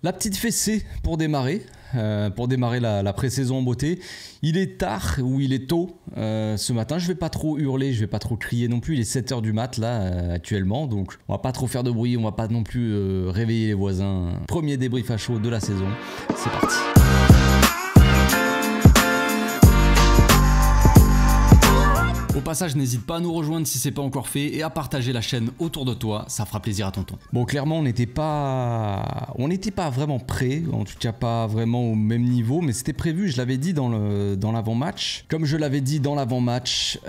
La petite fessée pour démarrer la pré-saison en beauté. Il est tard ou il est tôt ce matin. Je vais pas trop hurler, je vais pas trop crier non plus. Il est 7h du mat là actuellement, donc on va pas trop faire de bruit, on va pas non plus réveiller les voisins. Premier débrief à chaud de la saison, c'est parti. Au passage, n'hésite pas à nous rejoindre si c'est pas encore fait et à partager la chaîne autour de toi, ça fera plaisir à tonton. Bon, clairement, on n'était pas vraiment prêts, en tout cas pas vraiment au même niveau, mais c'était prévu, je l'avais dit dans l'avant-match. Comme je l'avais dit dans l'avant-match,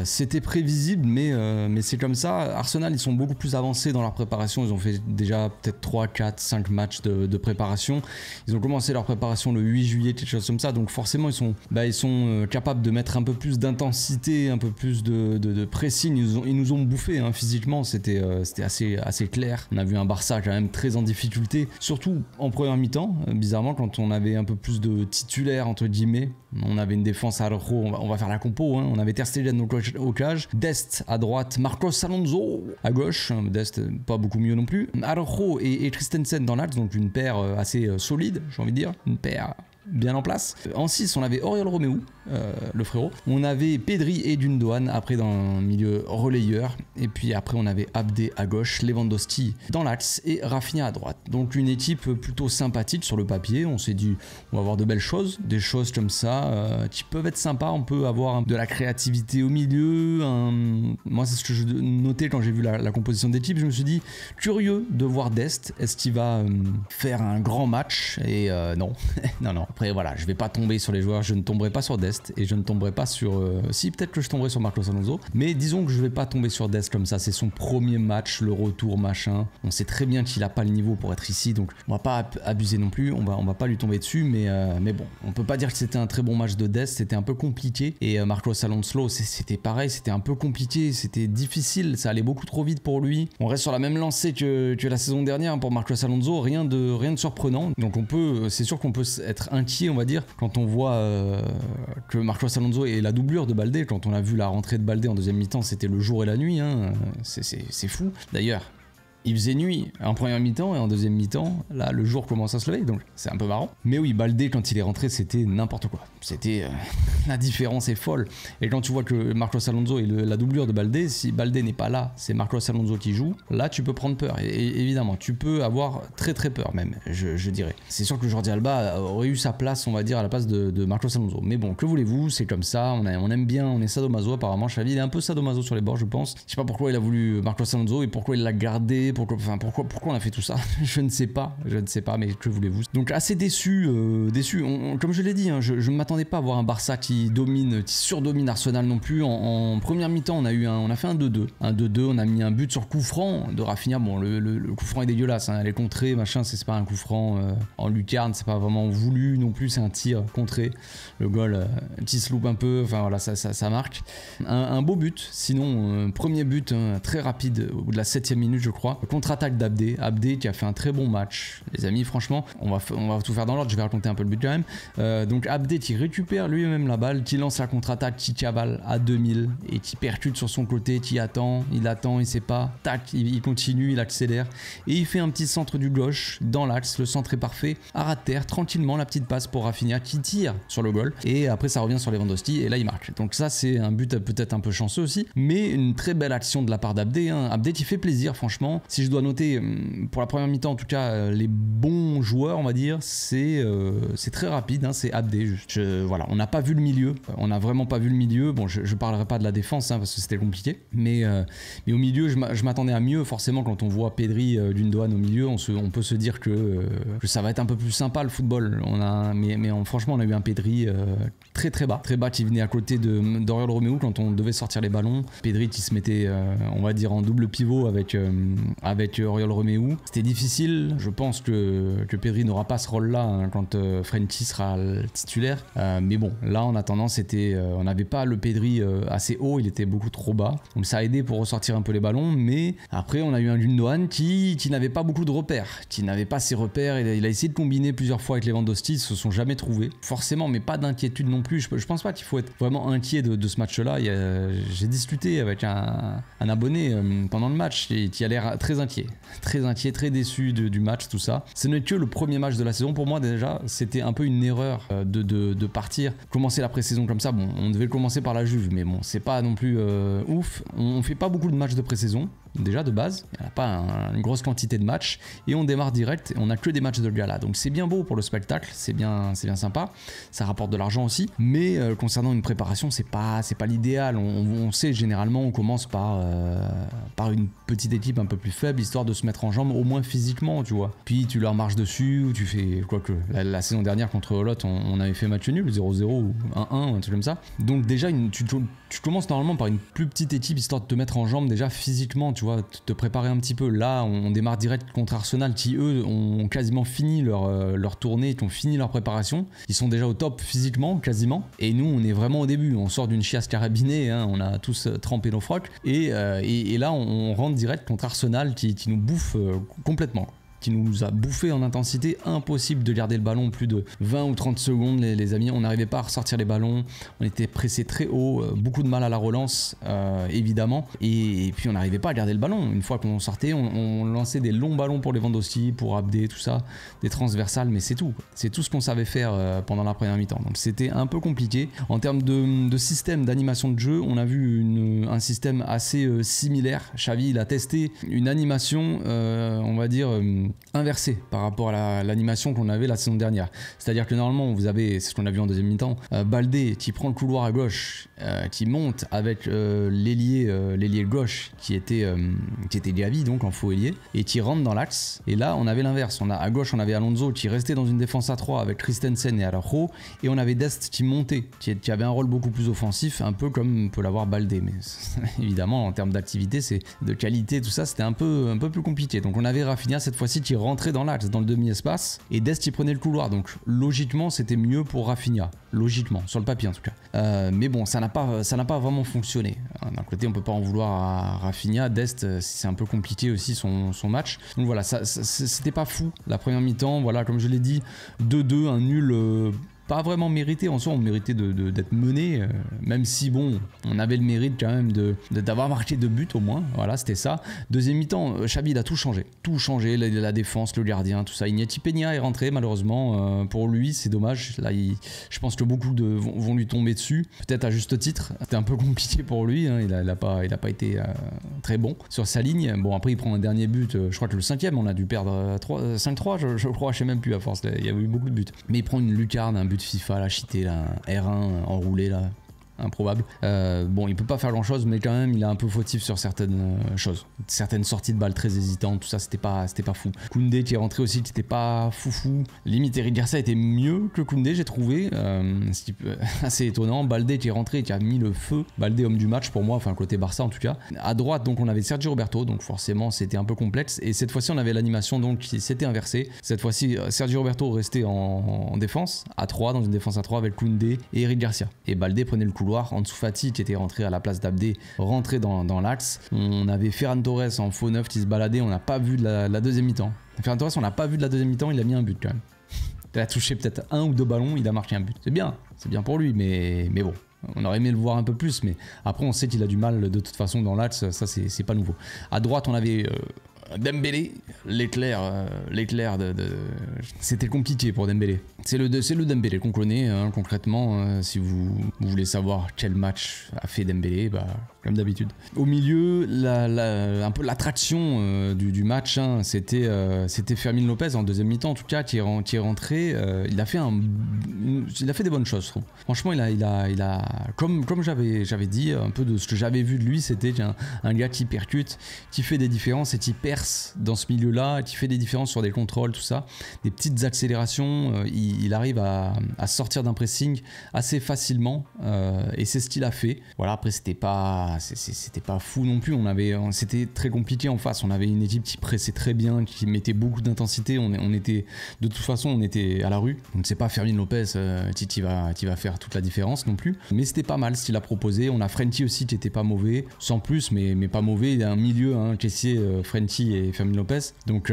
c'était prévisible, mais c'est comme ça. Arsenal, ils sont beaucoup plus avancés dans leur préparation, ils ont fait déjà peut-être 3, 4, 5 matchs de préparation. Ils ont commencé leur préparation le 8 juillet, quelque chose comme ça, donc forcément, ils sont capables de mettre un peu plus d'intensité, un peu plus de pressing. Ils nous ont bouffé hein, physiquement, c'était assez clair. On a vu un Barça quand même très en difficulté, surtout en première mi-temps, bizarrement quand on avait un peu plus de titulaires entre guillemets. On avait une défense à Araujo, on va faire la compo, hein. On avait Ter Stegen au cage, Dest à droite, Marcos Alonso à gauche, Dest pas beaucoup mieux non plus, Araujo et Christensen dans l'axe, donc une paire assez solide, j'ai envie de dire, une paire bien en place. En 6, on avait Oriol Romeu, le frérot. On avait Pedri et Gundogan après dans le milieu relayeur. Et puis après, on avait Abdé à gauche, Lewandowski dans l'axe et Rafinha à droite. Donc une équipe plutôt sympathique sur le papier. On s'est dit, on va avoir de belles choses, des choses comme ça qui peuvent être sympas. On peut avoir de la créativité au milieu. Moi, c'est ce que je notais quand j'ai vu la composition d'équipe. Je me suis dit, curieux de voir Dest. Est-ce qu'il va faire un grand match? Et non, non. Après voilà, je vais pas tomber sur les joueurs, je ne tomberai pas sur Dest et je ne tomberai pas sur... Si, peut-être que je tomberai sur Marcos Alonso, mais disons que je vais pas tomber sur Dest comme ça, c'est son premier match, le retour, machin. On sait très bien qu'il a pas le niveau pour être ici, donc on va pas abuser non plus, on va pas lui tomber dessus, mais bon, on peut pas dire que c'était un très bon match de Dest, c'était un peu compliqué, et Marcos Alonso, c'était pareil, c'était un peu compliqué, c'était difficile, ça allait beaucoup trop vite pour lui. On reste sur la même lancée que la saison dernière pour Marcos Alonso, rien de surprenant, donc c'est sûr qu'on peut être inquiet, on va dire, quand on voit que Marcos Alonso est la doublure de Baldé. Quand on a vu la rentrée de Baldé en deuxième mi-temps, c'était le jour et la nuit, hein. C'est fou. D'ailleurs, il faisait nuit en première mi-temps et en deuxième mi-temps, là, le jour commence à se lever, donc c'est un peu marrant. Mais oui, Baldé, quand il est rentré, c'était n'importe quoi. C'était... la différence est folle. Et quand tu vois que Marcos Alonso est la doublure de Baldé, si Baldé n'est pas là, c'est Marcos Alonso qui joue, là, tu peux prendre peur. Et évidemment, tu peux avoir très très peur même, je dirais. C'est sûr que Jordi Alba aurait eu sa place, on va dire, à la place de Marcos Alonso. Mais bon, que voulez-vous, c'est comme ça, on aime bien, on est sadomaso apparemment. Xavi, il est un peu sadomaso sur les bords, je pense. Je sais pas pourquoi il a voulu Marcos Alonso et pourquoi il l'a gardé. Pourquoi on a fait tout ça? Je ne sais pas, mais que voulez-vous? Donc assez déçu, comme je l'ai dit, hein, je ne m'attendais pas à voir un Barça qui surdomine Arsenal non plus. En première mi-temps, on a fait un 2-2. Un 2-2, on a mis un but sur coup franc de Rafinha. Bon, le coup franc est dégueulasse, hein, elle est contrée, machin, c'est pas un coup franc en lucarne, c'est pas vraiment voulu non plus, c'est un tir contré. Le goal, petit sloop un peu, enfin voilà, ça marque. Un beau but, sinon, premier but très rapide, au bout de la 7e minute, je crois. Contre-attaque d'Abdé qui a fait un très bon match, les amis. Franchement, on va tout faire dans l'ordre, je vais raconter un peu le but quand même. Donc Abdé qui récupère lui-même la balle, qui lance la contre-attaque, qui cavale à 2000 et qui percute sur son côté, qui attend, il sait pas, tac, il continue, il accélère et il fait un petit centre du gauche dans l'axe, le centre est parfait, à ras de terre, tranquillement, la petite passe pour Rafinha qui tire sur le goal et après ça revient sur Lewandowski et là il marque. Donc ça c'est un but peut-être un peu chanceux aussi, mais une très belle action de la part d'Abdé, hein. Abdé qui fait plaisir franchement. Si je dois noter pour la première mi-temps en tout cas les bons joueurs, on va dire, c'est très rapide, hein, c'est Abdé. Voilà, on n'a pas vu le milieu, on n'a vraiment pas vu le milieu. Bon, je parlerai pas de la défense hein, parce que c'était compliqué, mais au milieu je m'attendais à mieux. Forcément quand on voit Pedri Gundogan au milieu, on peut se dire que ça va être un peu plus sympa le football. Franchement on a eu un Pedri très bas qui venait à côté d'Oriol Romeu quand on devait sortir les ballons. Pedri qui se mettait on va dire en double pivot avec Oriol Romeu. C'était difficile, je pense que Pedri n'aura pas ce rôle-là hein, quand Frenkie sera le titulaire. Mais bon, là en attendant, on n'avait pas le Pedri assez haut, il était beaucoup trop bas. Donc ça a aidé pour ressortir un peu les ballons, mais après on a eu un Gundogan qui n'avait pas beaucoup de repères, qui n'avait pas ses repères. Il a essayé de combiner plusieurs fois avec Lewandowski, ils se sont jamais trouvés. Forcément, mais pas d'inquiétude non plus. Je pense pas qu'il faut être vraiment inquiet de ce match-là. J'ai discuté avec un abonné pendant le match qui a l'air très inquiet, très déçu du match, tout ça. Ce n'est que le premier match de la saison. Pour moi, déjà, c'était un peu une erreur de partir. Commencer la pré-saison comme ça, bon, on devait commencer par la Juve, mais bon, c'est pas non plus ouf. On fait pas beaucoup de matchs de pré-saison. Déjà de base, il n'y a pas une grosse quantité de matchs et on démarre direct et on n'a que des matchs de gala. Donc c'est bien beau pour le spectacle, c'est bien sympa, ça rapporte de l'argent aussi, mais concernant une préparation, c'est pas l'idéal. On sait généralement on commence par une petite équipe un peu plus faible histoire de se mettre en jambe au moins physiquement, tu vois. Puis tu leur marches dessus ou tu fais quoi que la saison dernière contre Olot, on avait fait match nul 0-0 ou 1-1 un truc comme ça. Donc déjà tu commences normalement par une plus petite équipe histoire de te mettre en jambe déjà physiquement, tu vois, te préparer un petit peu. Là, on démarre direct contre Arsenal qui, eux, ont quasiment fini leur tournée, qui ont fini leur préparation. Ils sont déjà au top physiquement, quasiment. Et nous, on est vraiment au début. On sort d'une chiasse carabinée, hein, on a tous trempé nos frocs. Et là, on rentre direct contre Arsenal qui nous bouffe complètement. Qui nous a bouffé en intensité, impossible de garder le ballon plus de 20 ou 30 secondes les amis, on n'arrivait pas à ressortir les ballons, on était pressé très haut, beaucoup de mal à la relance évidemment, et puis on n'arrivait pas à garder le ballon. Une fois qu'on sortait, on lançait des longs ballons pour Lewandowski, pour Abdé, tout ça, des transversales, mais c'est tout ce qu'on savait faire pendant la première mi-temps, donc c'était un peu compliqué. En termes de système d'animation de jeu, on a vu un système assez similaire. Xavi, il a testé une animation, on va dire inversé par rapport à l'animation qu'on avait la saison dernière. C'est-à-dire que normalement, vous avez, c'est ce qu'on a vu en deuxième mi-temps, Baldé qui prend le couloir à gauche, qui monte avec l'ailier gauche qui était Gavi, donc en faux ailier, et qui rentre dans l'axe. Et là, on avait l'inverse. À gauche, on avait Alonso qui restait dans une défense à 3 avec Christensen et Araujo, et on avait Dest qui montait, qui avait un rôle beaucoup plus offensif, un peu comme peut l'avoir Baldé. Mais évidemment, en termes d'activité, de qualité, tout ça, c'était un peu plus compliqué. Donc on avait Rafinha cette fois-ci qui rentrait dans l'axe, dans le demi-espace, et Dest qui prenait le couloir. Donc logiquement, c'était mieux pour Rafinha. Logiquement, sur le papier en tout cas. Mais bon, ça n'a pas vraiment fonctionné. D'un côté, on peut pas en vouloir à Rafinha. Dest, c'est un peu compliqué aussi son match. Donc voilà, c'était pas fou la première mi-temps. Voilà, comme je l'ai dit, 2-2, un nul. Pas vraiment mérité en soi, on méritait d'être mené, même si bon, on avait le mérite quand même d'avoir marqué 2 buts au moins, voilà, c'était ça. Deuxième mi-temps, Xavi il a tout changé, la défense, le gardien, tout ça. Iñaki Peña est rentré malheureusement, pour lui c'est dommage, là je pense que beaucoup vont lui tomber dessus, peut-être à juste titre, c'était un peu compliqué pour lui, hein. il a pas été très bon sur sa ligne. Bon après il prend un dernier but, je crois que le 5e on a dû perdre 5-3 je crois, je sais même plus à force, il y a eu beaucoup de buts. Mais il prend une lucarne, un but de FIFA là, cheaté là, un R1 enroulé là, improbable. Bon, il peut pas faire grand chose, mais quand même, il est un peu fautif sur certaines choses. Certaines sorties de balles très hésitantes, tout ça, c'était pas fou. Koundé qui est rentré aussi, qui était pas foufou. Limite, Eric Garcia était mieux que Koundé, j'ai trouvé. Ce qui est assez étonnant. Baldé qui est rentré et qui a mis le feu. Baldé, homme du match pour moi, enfin, côté Barça en tout cas. À droite, donc, on avait Sergio Roberto, donc forcément, c'était un peu complexe. Et cette fois-ci, on avait l'animation donc qui s'était inversée. Cette fois-ci, Sergio Roberto restait en défense, à 3, dans une défense à 3 avec Koundé et Eric Garcia. Et Baldé prenait le couloir. Ansu Fati qui était rentré à la place d'Abdé, rentré dans l'axe. On avait Ferran Torres en faux neuf qui se baladait. On n'a pas vu de la deuxième mi-temps. Ferran Torres, on n'a pas vu de la deuxième mi-temps. Il a mis un but quand même. Il a touché peut-être 1 ou 2 ballons. Il a marqué un but. C'est bien pour lui, mais bon. On aurait aimé le voir un peu plus, mais après on sait qu'il a du mal de toute façon dans l'axe, ça c'est pas nouveau. À droite on avait Dembélé, l'éclair c'était compliqué pour Dembélé. C'est le Dembélé qu'on connaît, hein, concrètement, si vous voulez savoir quel match a fait Dembélé, bah comme d'habitude. Au milieu, un peu l'attraction du match, hein, c'était Fermin Lopez en deuxième mi-temps en tout cas qui est rentré. Il a fait des bonnes choses, je trouve. Franchement, il a comme j'avais dit, un peu de ce que j'avais vu de lui, c'était un gars qui percute, qui fait des différences et qui perce dans ce milieu-là, qui fait des différences sur des contrôles, tout ça, des petites accélérations. Il arrive à sortir d'un pressing assez facilement et c'est ce qu'il a fait. Voilà, après c'était pas fou non plus, c'était très compliqué en face, on avait une équipe qui pressait très bien, qui mettait beaucoup d'intensité, on était de toute façon on était à la rue, on ne sait pas Fermin Lopez qui va faire toute la différence non plus, mais c'était pas mal ce qu'il a proposé. On a Frenkie aussi qui était pas mauvais, sans plus mais pas mauvais, il y a un milieu, hein, Caissier, Frenkie Frenchie et Fermin Lopez. Donc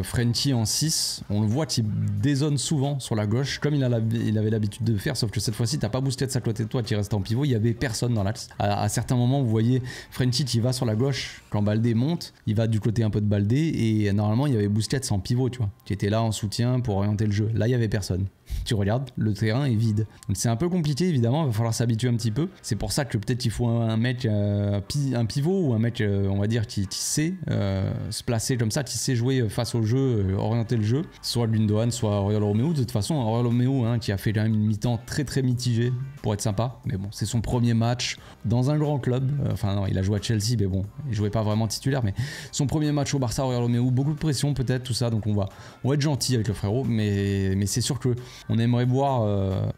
Frenchie en 6, on le voit qu'il dézone souvent sur la gauche, comme il avait l'habitude de faire, sauf que cette fois-ci, t'as pas Busquets à côté de toi qui reste en pivot, il y avait personne dans l'axe. À certains moments, vous voyez Frenchie qui va sur la gauche, quand Baldé monte, il va du côté un peu de Baldé, et normalement, il y avait Busquets en pivot, tu vois, qui était là en soutien pour orienter le jeu. Là, il y avait personne. Tu regardes, le terrain est vide. Donc c'est un peu compliqué évidemment, il va falloir s'habituer un petit peu. C'est pour ça que peut-être il faut un mec, un pivot ou un mec, on va dire, qui sait se placer comme ça, qui sait jouer face au jeu, orienter le jeu. Soit Gundogan, soit Oriol Romeu. De toute façon, Oriol Romeu qui a fait quand même une mi-temps très très mitigée pour être sympa. Mais bon, c'est son premier match dans un grand club. Enfin non, il a joué à Chelsea, mais bon, il jouait pas vraiment titulaire. Mais son premier match au Barça, Oriol Romeu, beaucoup de pression peut-être, tout ça. Donc on va être gentil avec le frérot. Mais c'est sûr que on aimerait voir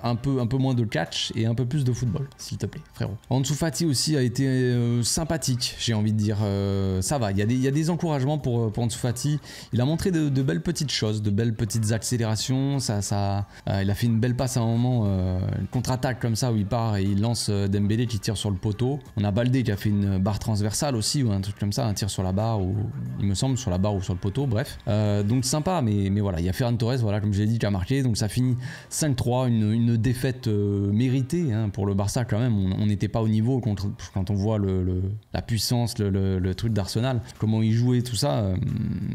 un peu moins de catch et un peu plus de football, s'il te plaît, frérot. Ansu Fati aussi a été sympathique, j'ai envie de dire. Ça va, il y a des encouragements pour Ansu Fati. Il a montré de belles petites choses, de belles petites accélérations. Il a fait une belle passe à un moment, une contre-attaque comme ça où il part et il lance Dembélé qui tire sur le poteau. On a Baldé qui a fait une barre transversale aussi ou un truc comme ça, un tir sur la barre ou il me semble sur la barre ou sur le poteau, bref. Donc sympa, mais voilà, il y a Ferran Torres, voilà, comme je l'ai dit, qui a marqué. Donc ça finit 5-3, une défaite méritée pour le Barça quand même. On n'était pas au niveau quand on voit la puissance, le truc d'Arsenal, comment ils jouaient, tout ça.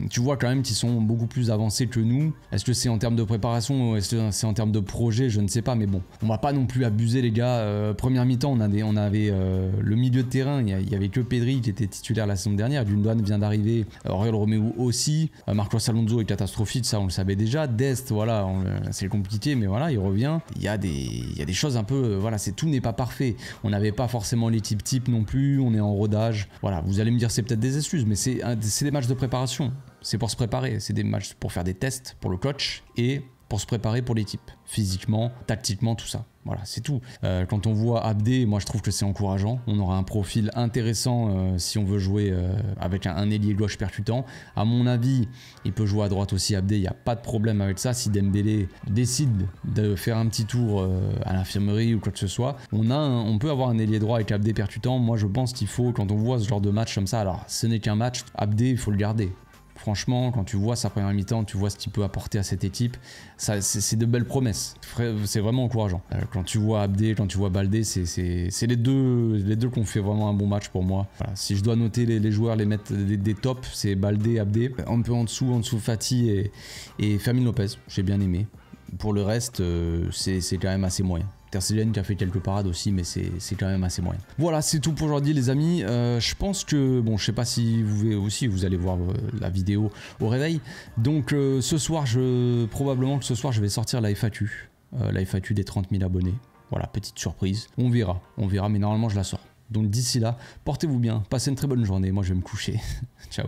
Tu vois quand même qu'ils sont beaucoup plus avancés que nous. Est-ce que c'est en termes de préparation ou est-ce que c'est en termes de projet? Je ne sais pas, mais bon, on va pas non plus abuser les gars. Première mi-temps, on avait le milieu de terrain, il y avait que Pedri qui était titulaire la saison dernière. Gundogan vient d'arriver, Oriol Romeu aussi. Marcos Alonso est catastrophique, ça on le savait déjà. Dest, voilà, c'est compliqué, mais voilà, il revient. Il y a des choses un peu, voilà, tout n'est pas parfait. On n'avait pas forcément l'équipe type non plus, on est en rodage. Voilà, vous allez me dire c'est peut-être des excuses, mais c'est des matchs de préparation. C'est pour se préparer, c'est des matchs pour faire des tests pour le coach et pour se préparer pour l'équipe, physiquement, tactiquement, tout ça. Voilà, c'est tout. Quand on voit Abdé, moi je trouve que c'est encourageant. On aura un profil intéressant si on veut jouer avec un ailier gauche percutant. À mon avis, il peut jouer à droite aussi, Abdé, il n'y a pas de problème avec ça. Si Dembélé décide de faire un petit tour à l'infirmerie ou quoi que ce soit, on peut avoir un ailier droit avec Abdé percutant. Moi je pense qu'il faut, quand on voit ce genre de match comme ça, alors ce n'est qu'un match, Abdé, il faut le garder. Franchement, quand tu vois sa première mi-temps, tu vois ce qu'il peut apporter à cette équipe, c'est de belles promesses. C'est vraiment encourageant. Quand tu vois Abdé, quand tu vois Baldé, c'est les deux qui ont fait vraiment un bon match pour moi. Voilà. Si je dois noter les joueurs, les mettre des tops, c'est Baldé, Abdé. Un peu en dessous Fati et Fermin Lopez. J'ai bien aimé. Pour le reste, c'est quand même assez moyen. Ter Stegen qui a fait quelques parades aussi, mais c'est quand même assez moyen. Voilà, c'est tout pour aujourd'hui les amis. Je pense que, bon, je sais pas si vous allez voir la vidéo au réveil. Donc ce soir, probablement que ce soir, je vais sortir la FAQ des 30 000 abonnés. Voilà, petite surprise. On verra, mais normalement je la sors. Donc d'ici là, portez-vous bien, passez une très bonne journée. Moi je vais me coucher. Ciao.